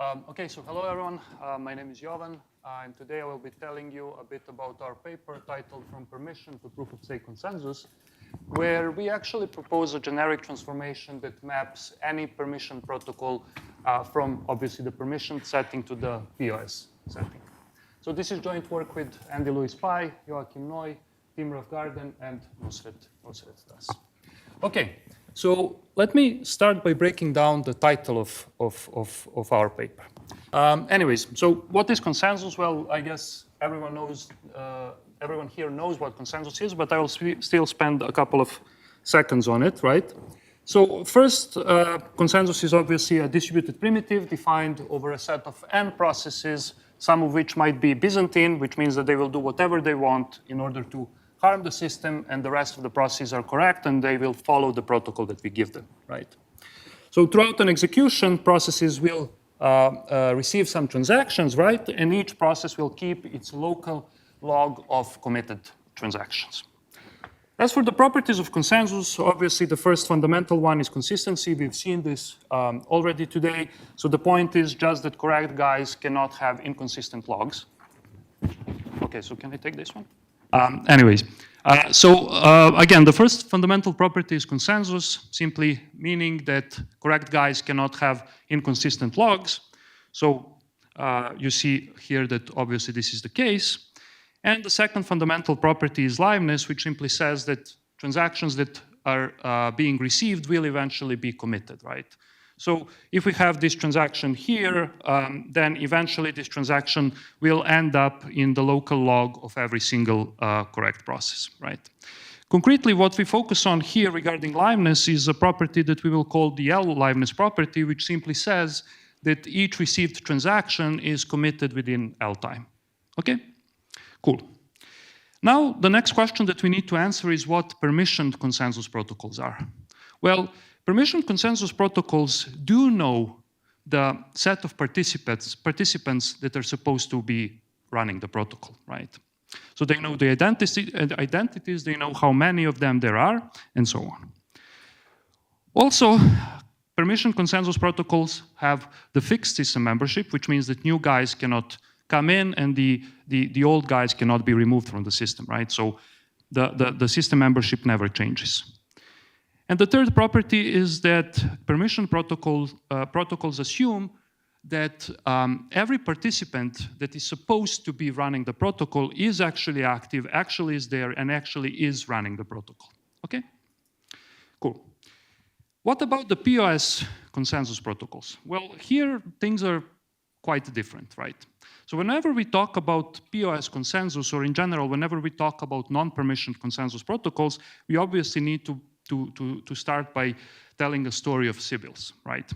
Okay, so hello everyone. My name is Jovan, and today I will be telling you a bit about our paper titled From Permission to Proof of Stake Consensus, where we actually propose a generic transformation that maps any permission protocol from obviously the permission setting to the POS setting. So this is joint work with Andy Louis Pai, Joachim Noy, Tim Ravgarden, and Nusret Das. Okay, so let me start by breaking down the title of our paper. Anyways, so what is consensus? Well, I guess everyone knows, everyone here knows what consensus is, but I will still spend a couple of seconds on it, right? So first, consensus is obviously a distributed primitive defined over a set of n processes, some of which might be Byzantine, which means that they will do whatever they want in order to harm the system, and the rest of the processes are correct, and they will follow the protocol that we give them, right? So throughout an execution, processes will receive some transactions, right? And each process will keep its local log of committed transactions. As for the properties of consensus, obviously the first fundamental one is consistency. We've seen this already today. So the point is just that correct guys cannot have inconsistent logs. Okay, so can I take this one? Anyways, again, the first fundamental property is consensus, simply meaning that correct guys cannot have inconsistent logs. So you see here that obviously this is the case. And the second fundamental property is liveness, which simply says that transactions that are being received will eventually be committed, right? So if we have this transaction here, then eventually this transaction will end up in the local log of every single correct process, right? Concretely, what we focus on here regarding liveness is a property that we will call the L liveness property, which simply says that each received transaction is committed within L time. Okay? Cool. Now, the next question that we need to answer is what permissioned consensus protocols are. Well, permissioned consensus protocols do know the set of participants that are supposed to be running the protocol, right? So they know the identities, they know how many of them there are, and so on. Also, permissioned consensus protocols have the fixed system membership, which means that new guys cannot come in and the old guys cannot be removed from the system, right? So the system membership never changes. And the third property is that permission protocols assume that every participant that is supposed to be running the protocol is actually active, actually is there, and actually is running the protocol. Okay? Cool. What about the POS consensus protocols? Well, here things are quite different, right? So whenever we talk about POS consensus, or in general, whenever we talk about non-permissioned consensus protocols, we obviously need to start by telling a story of sybils, right?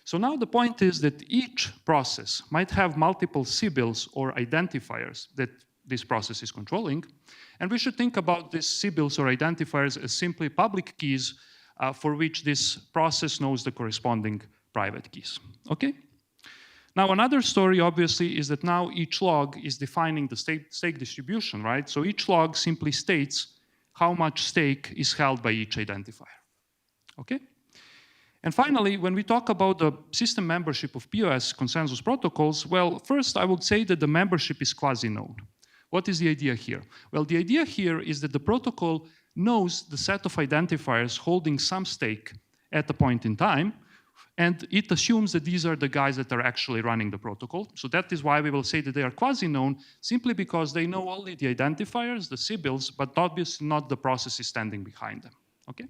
So now the point is that each process might have multiple sybils or identifiers that this process is controlling, and we should think about these sybils or identifiers as simply public keys for which this process knows the corresponding private keys, okay? Now another story obviously is that now each log is defining the stake distribution, right? So each log simply states how much stake is held by each identifier, okay? And finally, when we talk about the system membership of POS consensus protocols, well, first I would say that the membership is quasi-known. What is the idea here? Well, the idea here is that the protocol knows the set of identifiers holding some stake at a point in time, and it assumes that these are the guys that are actually running the protocol. So that is why we will say that they are quasi-known, simply because they know only the identifiers, the sybils, but obviously not the processes standing behind them, okay?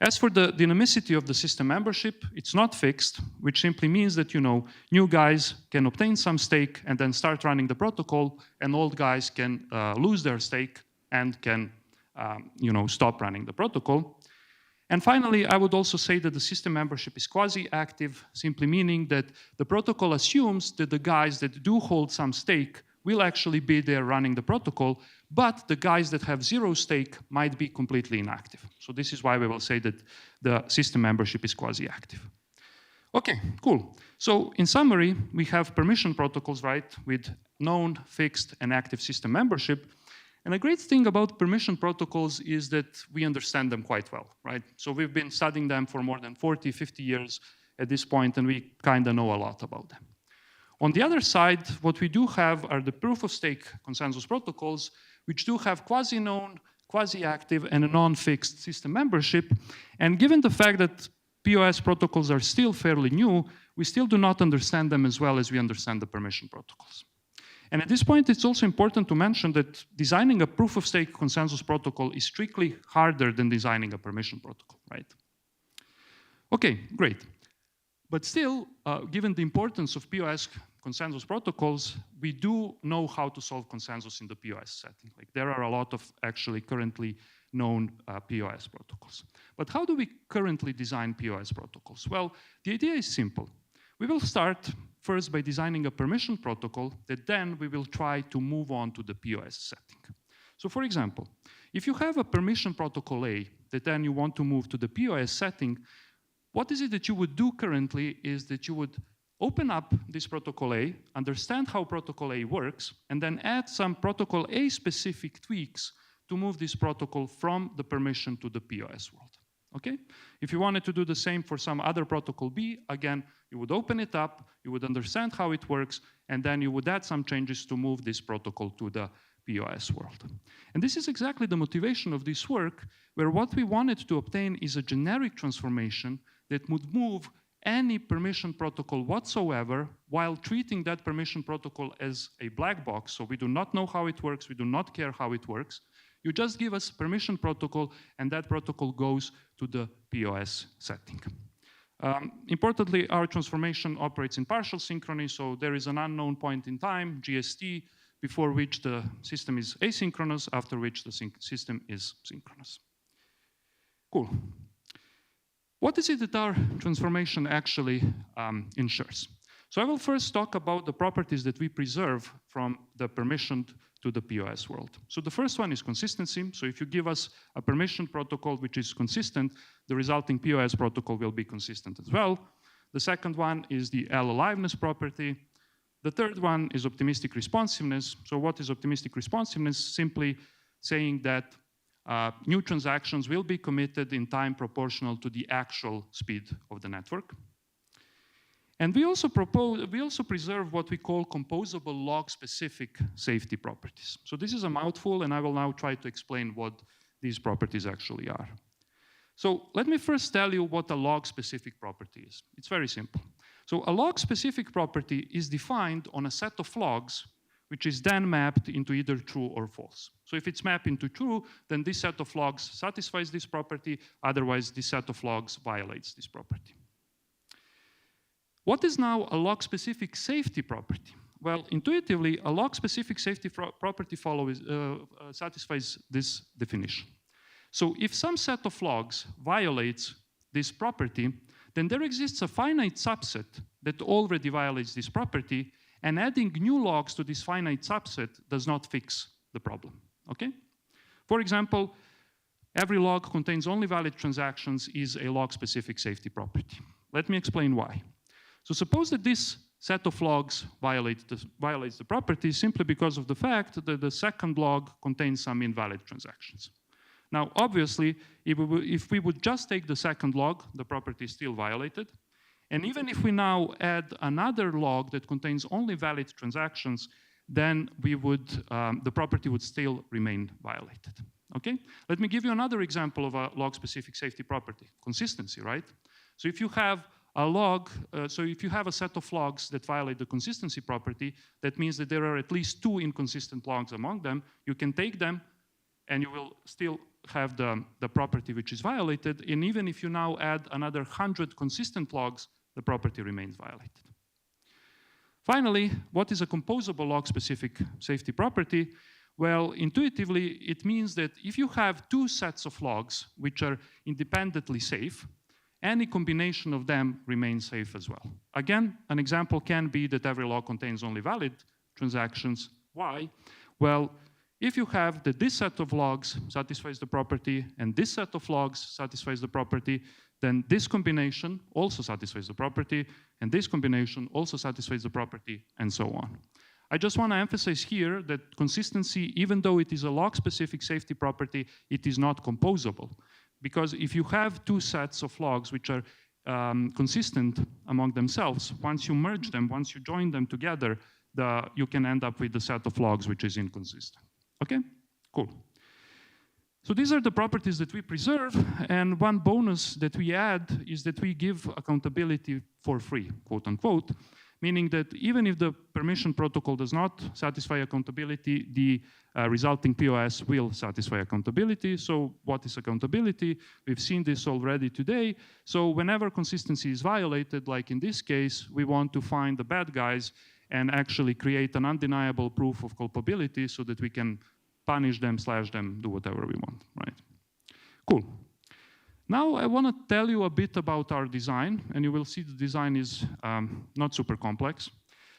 As for the dynamicity of the system membership, it's not fixed, which simply means that, you know, new guys can obtain some stake and then start running the protocol, and old guys can lose their stake and can, you know, stop running the protocol. And finally, I would also say that the system membership is quasi-active, simply meaning that the protocol assumes that the guys that do hold some stake will actually be there running the protocol, but the guys that have zero stake might be completely inactive. So this is why we will say that the system membership is quasi-active. Okay, cool. So in summary, we have permission protocols, right, with known, fixed, and active system membership. And a great thing about permission protocols is that we understand them quite well, right? So we've been studying them for more than 40, 50 years. at this point, and we kind of know a lot about them. On the other side, what we do have are the proof-of-stake consensus protocols, which do have quasi-known, quasi-active, and a non-fixed system membership. And given the fact that POS protocols are still fairly new, we still do not understand them as well as we understand the permission protocols. And at this point, it's also important to mention that designing a proof-of-stake consensus protocol is strictly harder than designing a permission protocol, right? Okay, great. But still, given the importance of POS consensus protocols, we do know how to solve consensus in the POS setting. Like, there are a lot of actually currently known POS protocols. But how do we currently design POS protocols? Well, the idea is simple. We will start first by designing a permission protocol that then we will try to move on to the POS setting. So for example, if you have a permission protocol A that then you want to move to the POS setting, what is it that you would do currently is that you would open up this protocol A, understand how protocol A works, and then add some protocol A specific tweaks to move this protocol from the permission to the POS world. Okay? If you wanted to do the same for some other protocol B, again, you would open it up, you would understand how it works, and then you would add some changes to move this protocol to the POS world. And this is exactly the motivation of this work, where what we wanted to obtain is a generic transformation that would move any permission protocol whatsoever while treating that permission protocol as a black box. So we do not know how it works, we do not care how it works. You just give us permission protocol, and that protocol goes to the POS setting. Importantly, our transformation operates in partial synchrony, so there is an unknown point in time, GST, before which the system is asynchronous, after which the system is synchronous. Cool. What is it that our transformation actually ensures? So I will first talk about the properties that we preserve from the permissioned to the POS world. So the first one is consistency. So if you give us a permission protocol which is consistent, the resulting POS protocol will be consistent as well. The second one is the L-aliveness property. The third one is optimistic responsiveness. So what is optimistic responsiveness? Simply saying that new transactions will be committed in time proportional to the actual speed of the network. And we also preserve what we call composable log-specific safety properties. So this is a mouthful, and I will now try to explain what these properties actually are. So let me first tell you what a log-specific property is. It's very simple. So a log-specific property is defined on a set of logs, which is then mapped into either true or false. So if it's mapped into true, then this set of logs satisfies this property. Otherwise, this set of logs violates this property. What is now a log-specific safety property? Well, intuitively, a log-specific safety property satisfies this definition. So if some set of logs violates this property, then there exists a finite subset that already violates this property, and adding new logs to this finite subset does not fix the problem, okay? For example, every log contains only valid transactions is a log-specific safety property. Let me explain why. So suppose that this set of logs violates the property simply because of the fact that the second log contains some invalid transactions. Now, obviously, if we would just take the second log, the property is still violated. And even if we now add another log that contains only valid transactions, then the property would still remain violated. Okay? Let me give you another example of a log-specific safety property, consistency, right? So if you have a log, if you have a set of logs that violate the consistency property, that means that there are at least 2 inconsistent logs among them. You can take them, and you will still have the property which is violated. And even if you now add another 100 consistent logs, the property remains violated. Finally, what is a composable log-specific safety property? Well, intuitively, it means that if you have 2 sets of logs which are independently safe, any combination of them remains safe as well. Again, an example can be that every log contains only valid transactions. Why? Well, if you have that this set of logs satisfies the property and this set of logs satisfies the property, then this combination also satisfies the property, and this combination also satisfies the property, and so on. I just want to emphasize here that consistency, even though it is a log-specific safety property, it is not composable. Because if you have 2 sets of logs which are consistent among themselves, once you merge them, once you join them together, you can end up with the set of logs which is inconsistent. Okay, cool. So these are the properties that we preserve, and one bonus that we add is that we give accountability for free, quote unquote, meaning that even if the permission protocol does not satisfy accountability, the resulting POS will satisfy accountability. So what is accountability? We've seen this already today. So whenever consistency is violated, like in this case, we want to find the bad guys and actually create an undeniable proof of culpability so that we can punish them, slash them, do whatever we want, right? Cool. Now I want to tell you a bit about our design, and you will see the design is not super complex.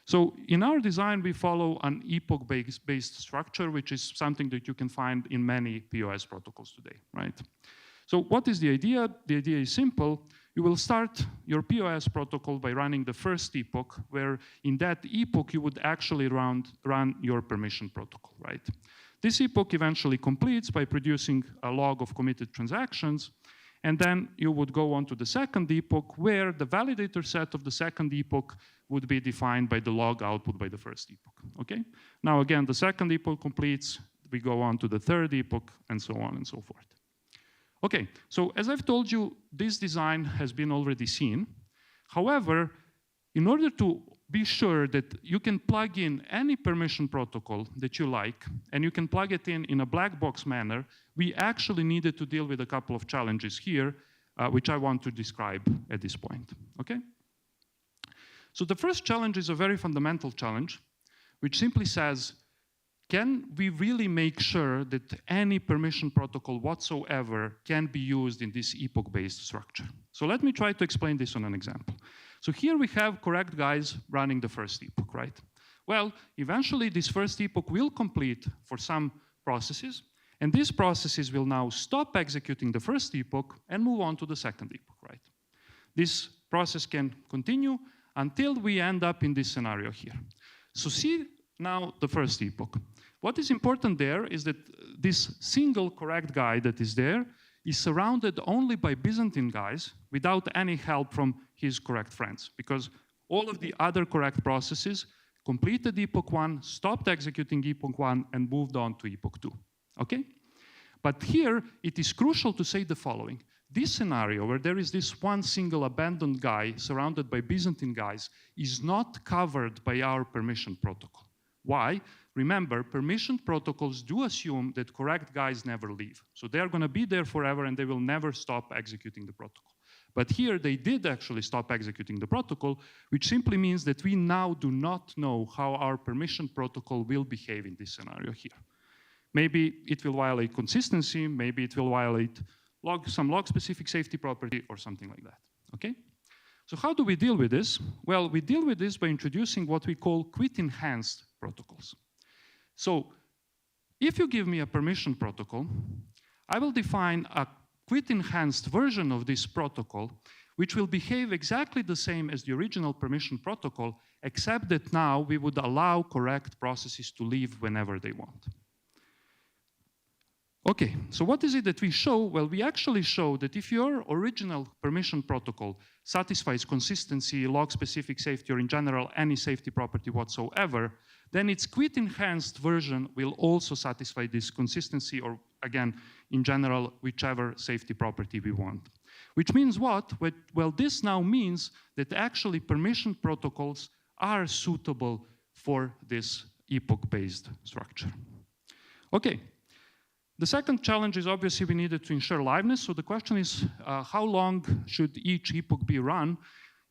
So in our design, we follow an epoch-based structure, which is something that you can find in many POS protocols today, right? So what is the idea? The idea is simple. You will start your POS protocol by running the first epoch, where in that epoch, you would actually run your permission protocol, right? This epoch eventually completes by producing a log of committed transactions, and then you would go on to the second epoch, where the validator set of the second epoch would be defined by the log output by the first epoch, okay? Now again, the second epoch completes, we go on to the third epoch, and so on and so forth. Okay, so as I've told you, this design has been already seen. However, in order to be sure that you can plug in any permission protocol that you like, and you can plug it in a black box manner, we actually needed to deal with a couple of challenges here, which I want to describe at this point, okay? So the first challenge is a very fundamental challenge, which simply says, can we really make sure that any permission protocol whatsoever can be used in this epoch-based structure? So let me try to explain this on an example. So here we have correct guys running the first epoch, right? Well, eventually this first epoch will complete for some processes, and these processes will now stop executing the first epoch and move on to the second epoch, right? This process can continue until we end up in this scenario here. So see now the first epoch. What is important there is that this single correct guy that is there is surrounded only by Byzantine guys without any help from his correct friends, because all of the other correct processes completed epoch 1, stopped executing epoch 1, and moved on to epoch 2, okay? But here, it is crucial to say the following. This scenario, where there is this one single abandoned guy surrounded by Byzantine guys, is not covered by our permission protocol. Why? Remember, permission protocols do assume that correct guys never leave. So they're going to be there forever, and they will never stop executing the protocol. But here, they did actually stop executing the protocol, which simply means that we now do not know how our permission protocol will behave in this scenario here. Maybe it will violate consistency, maybe it will violate some log-specific safety property, or something like that, okay? So how do we deal with this? Well, we deal with this by introducing what we call quit-enhanced protocols. So if you give me a permission protocol, I will define a quit-enhanced version of this protocol, which will behave exactly the same as the original permission protocol, except that now we would allow correct processes to leave whenever they want. Okay, so what is it that we show? Well, we actually show that if your original permission protocol satisfies consistency, log-specific safety, or in general any safety property whatsoever, then its quit-enhanced version will also satisfy this consistency, or again, in general, whichever safety property we want. Which means what? Well, this now means that actually permission protocols are suitable for this epoch-based structure. Okay. The second challenge is obviously we needed to ensure liveness. So the question is, how long should each epoch be run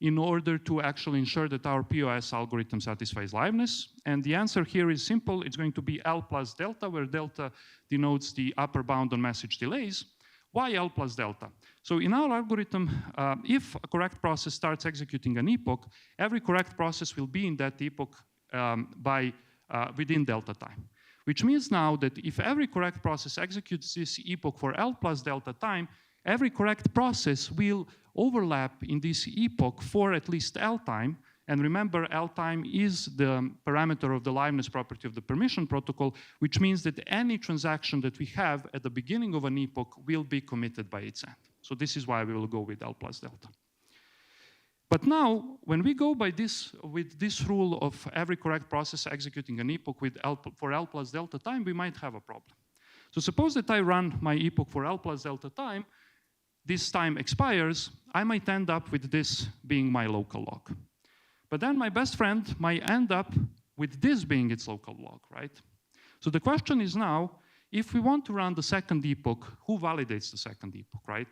in order to actually ensure that our POS algorithm satisfies liveness? And the answer here is simple. It's going to be L plus delta, where delta denotes the upper bound on message delays. Why L plus delta? So in our algorithm, if a correct process starts executing an epoch, every correct process will be in that epoch within delta time. Which means now that if every correct process executes this epoch for L plus delta time, every correct process will overlap in this epoch for at least L time. And remember, L time is the parameter of the liveness property of the permission protocol, which means that any transaction that we have at the beginning of an epoch will be committed by its end. So this is why we will go with L plus delta. But now, when we go by this, with this rule of every correct process executing an epoch with for L plus delta time, we might have a problem. So suppose that I run my epoch for L plus delta time, this time expires, I might end up with this being my local log. But then my best friend might end up with this being its local log, right? So the question is now, if we want to run the second epoch, who validates the second epoch, right?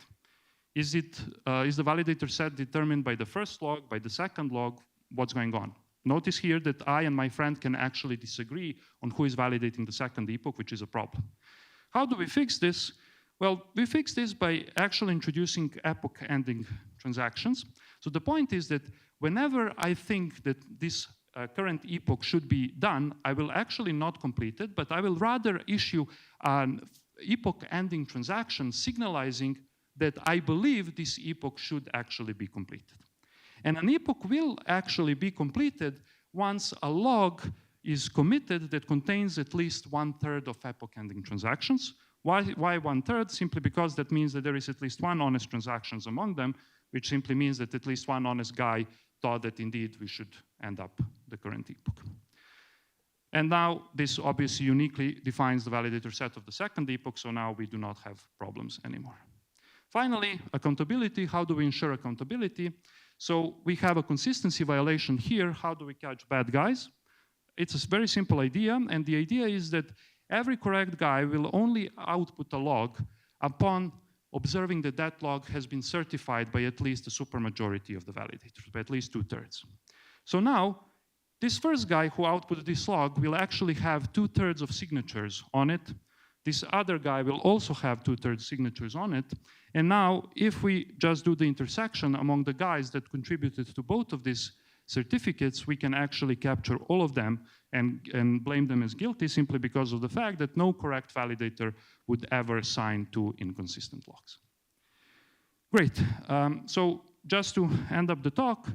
Is the validator set determined by the first log, by the second log? What's going on? Notice here that I and my friend can actually disagree on who is validating the second epoch, which is a problem. How do we fix this? Well, we fix this by actually introducing epoch-ending transactions. So the point is that whenever I think that this current epoch should be done, I will actually not complete it, but I will rather issue an epoch-ending transaction signalizing that I believe this epoch should actually be completed. And an epoch will actually be completed once a log is committed that contains at least 1/3 of epoch-ending transactions. Why 1/3? Simply because that means that there is at least one honest transaction among them, which simply means that at least one honest guy thought that indeed we should end up the current epoch. And now this obviously uniquely defines the validator set of the second epoch, so now we do not have problems anymore. Finally, accountability. How do we ensure accountability? So we have a consistency violation here. How do we catch bad guys? It's a very simple idea, and the idea is that every correct guy will only output a log upon observing that that log has been certified by at least a supermajority of the validators, by at least 2/3. So now, this first guy who output this log will actually have 2/3 of signatures on it. This other guy will also have 2/3 signatures on it. And now, if we just do the intersection among the guys that contributed to both of these certificates, we can actually capture all of them and blame them as guilty simply because of the fact that no correct validator would ever sign 2 inconsistent logs. Great. So just to end up the talk,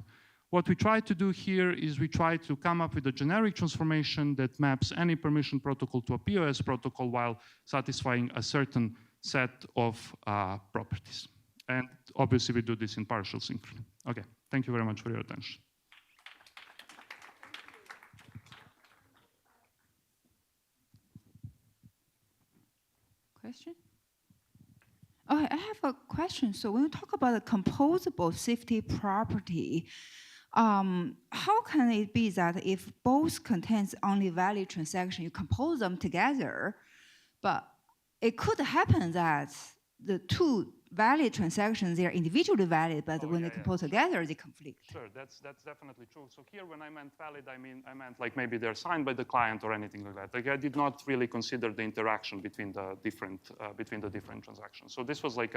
what we try to do here is we try to come up with a generic transformation that maps any permission protocol to a POS protocol while satisfying a certain set of properties. And obviously, we do this in partial synchrony. Okay, thank you very much for your attention. Question? Oh, I have a question. So when we talk about a composable safety property, how can it be that if both contains only valid transaction, you compose them together, but it could happen that the 2 valid transactions, they are individually valid, but when they compose together, they conflict. Sure, that's definitely true. So here, when I meant valid, I meant like maybe they're signed by the client or anything like that. Like I did not really consider the interaction between the different transactions. So this was like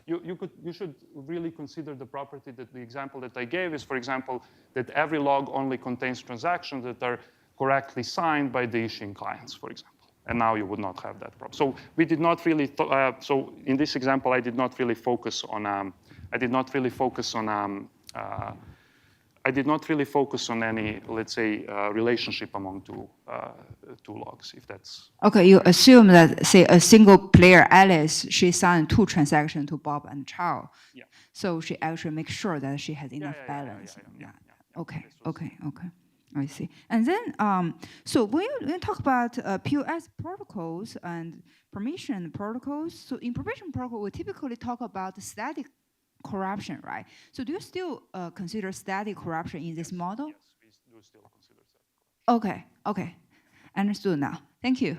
you should really consider the property that the example that I gave is, for example, that every log only contains transactions that are correctly signed by the issuing clients, for example. And now you would not have that problem. So we did not really. So in this example, I did not really focus on. I did not really focus on any, let's say, relationship among two logs. If that's okay. You assume that, say, a single player Alice, she signed 2 transactions to Bob and Charles. Yeah. So she actually makes sure that she has enough balance. Yeah. Okay. I see. And then, so when you talk about POS protocols and permission protocols, so in permission protocol, we typically talk about static corruption, right? So do you still consider static corruption in this model? Yes, we do still consider static corruption. Okay. Understood now. Thank you.